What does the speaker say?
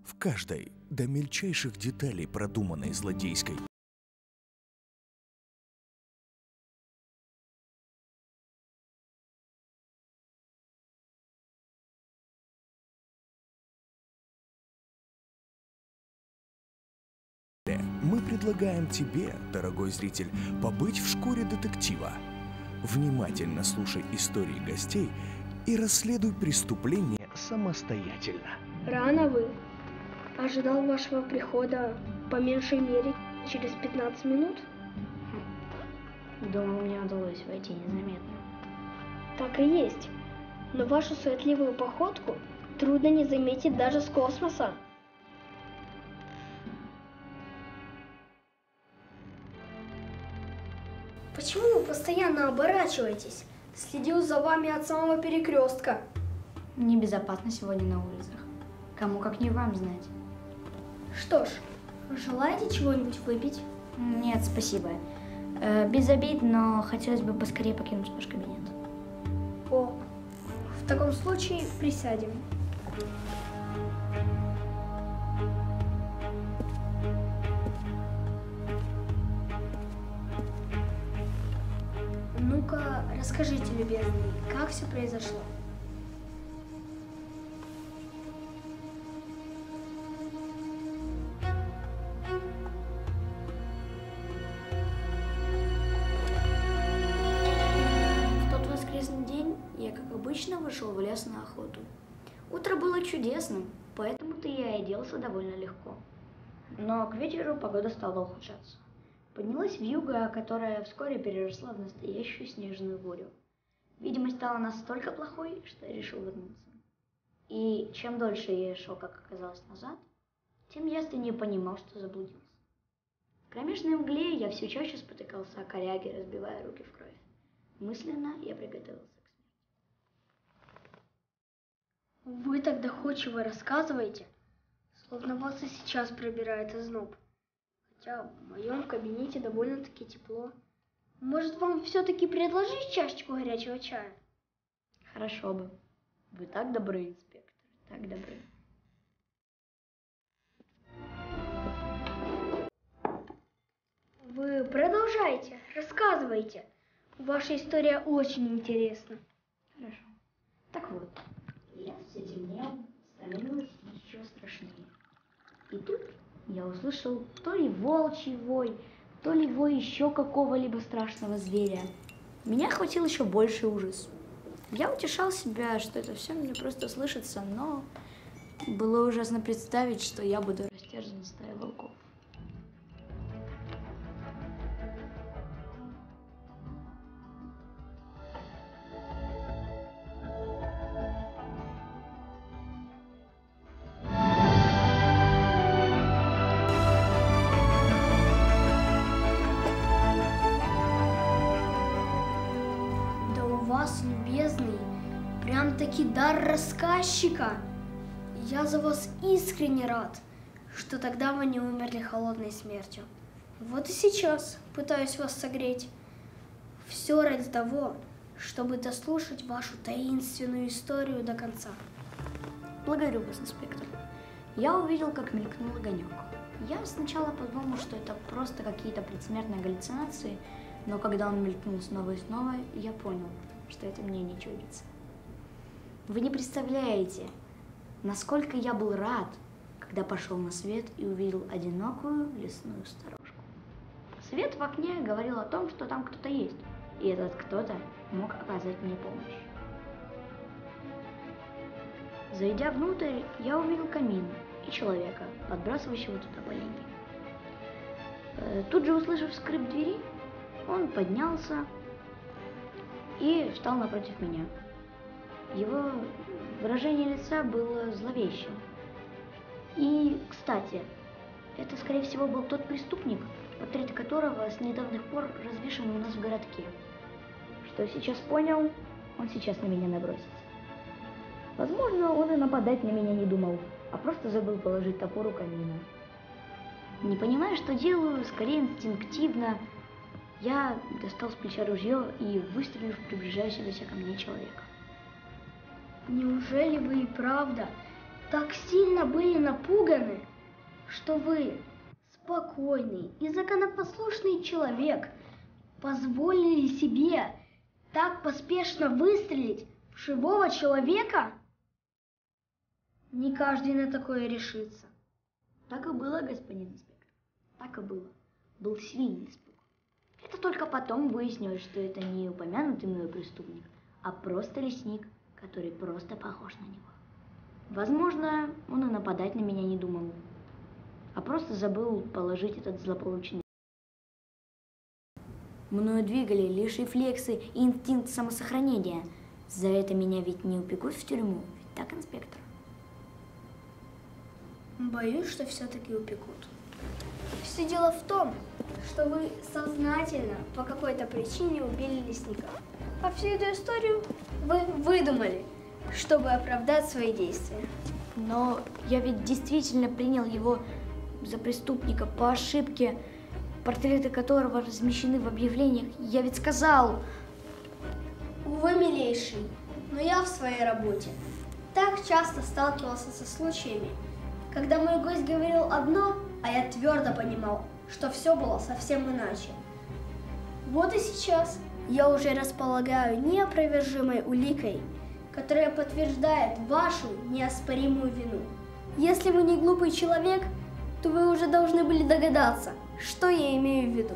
В каждой, до мельчайших деталей продуманной злодейской мы предлагаем тебе, дорогой зритель, побыть в шкуре детектива. Внимательно слушай истории гостей и расследуй преступление самостоятельно. Рано вы. Ожидал вашего прихода по меньшей мере через 15 минут. Думаю, мне удалось войти незаметно. Так и есть. Но вашу суетливую походку трудно не заметить даже с космоса. Почему вы постоянно оборачиваетесь? Следил за вами от самого перекрестка. Небезопасно сегодня на улицах. Кому как не вам знать. Что ж, желаете чего-нибудь выпить? Нет, спасибо. Без обид, но хотелось бы поскорее покинуть ваш кабинет. О, в таком случае присядем. Ну-ка, расскажите, любезный, как все произошло? В тот воскресный день я, как обычно, вышел в лес на охоту. Утро было чудесным, поэтому-то я и оделся довольно легко. Но к вечеру погода стала ухудшаться. Поднялась вьюга, которая вскоре переросла в настоящую снежную бурю. Видимость стала настолько плохой, что я решил вернуться. И чем дольше я шел, как оказалось, назад, тем яснее понимал, что заблудился. В кромешной мгле я все чаще спотыкался о коряги, разбивая руки в кровь. Мысленно я приготовился к смерти. Вы так доходчиво рассказываете, словно вас и сейчас пробирает озноб. Хотя в моем кабинете довольно-таки тепло. Может, вам все-таки предложить чашечку горячего чая? Хорошо бы. Вы так добры, инспектор, так добры. Вы продолжайте, рассказывайте. Ваша история очень интересна. Хорошо. Так вот, лес все темнел, становилось еще страшнее. И тут я услышал то ли волчий вой, то ли вой еще какого-либо страшного зверя. Меня охватил еще больший ужас. Я утешал себя, что это все мне просто слышится, но было ужасно представить, что я буду растерзан стаей волков. Любезный, прям-таки дар рассказчика. Я за вас искренне рад, что тогда вы не умерли холодной смертью. Вот и сейчас пытаюсь вас согреть. Все ради того, чтобы дослушать вашу таинственную историю до конца. Благодарю вас, инспектор. Я увидел, как мелькнул огонек. Я сначала подумал, что это просто какие-то предсмертные галлюцинации, но когда он мелькнул снова и снова, я понял, что это мне не чудится. Вы не представляете, насколько я был рад, когда пошел на свет и увидел одинокую лесную сторожку. Свет в окне говорил о том, что там кто-то есть, и этот кто-то мог оказать мне помощь. Зайдя внутрь, я увидел камин и человека, подбрасывающего туда поленья. Тут же, услышав скрип двери, он поднялся и встал напротив меня. Его выражение лица было зловещим. И, кстати, это, скорее всего, был тот преступник, портрет которого с недавних пор развешан у нас в городке. Что сейчас понял, он сейчас на меня набросится. Возможно, он и нападать на меня не думал, а просто забыл положить топор у камина. Не понимая, что делаю, скорее инстинктивно, я достал с плеча ружье и выстрелил в приближающегося ко мне человека. Неужели вы и правда так сильно были напуганы, что вы, спокойный и законопослушный человек, позволили себе так поспешно выстрелить в живого человека? Не каждый на такое решится. Так и было, господин инспектор. Так и было. Был сильный испуг. Это только потом выяснилось, что это не упомянутый мной преступник, а просто лесник, который просто похож на него. Возможно, он и нападать на меня не думал, а просто забыл положить этот злополучный. Мною двигали лишь рефлексы и инстинкт самосохранения. За это меня ведь не упекут в тюрьму, ведь так, инспектор? Боюсь, что все-таки упекут. Все дело в том, что вы сознательно по какой-то причине убили лесника. А всю эту историю вы выдумали, чтобы оправдать свои действия. Но я ведь действительно принял его за преступника по ошибке, портреты которого размещены в объявлениях. Я ведь сказал... Увы, милейший, но я в своей работе так часто сталкивался со случаями, когда мой гость говорил одно, а я твердо понимал, что все было совсем иначе. Вот и сейчас я уже располагаю неопровержимой уликой, которая подтверждает вашу неоспоримую вину. Если вы не глупый человек, то вы уже должны были догадаться, что я имею в виду.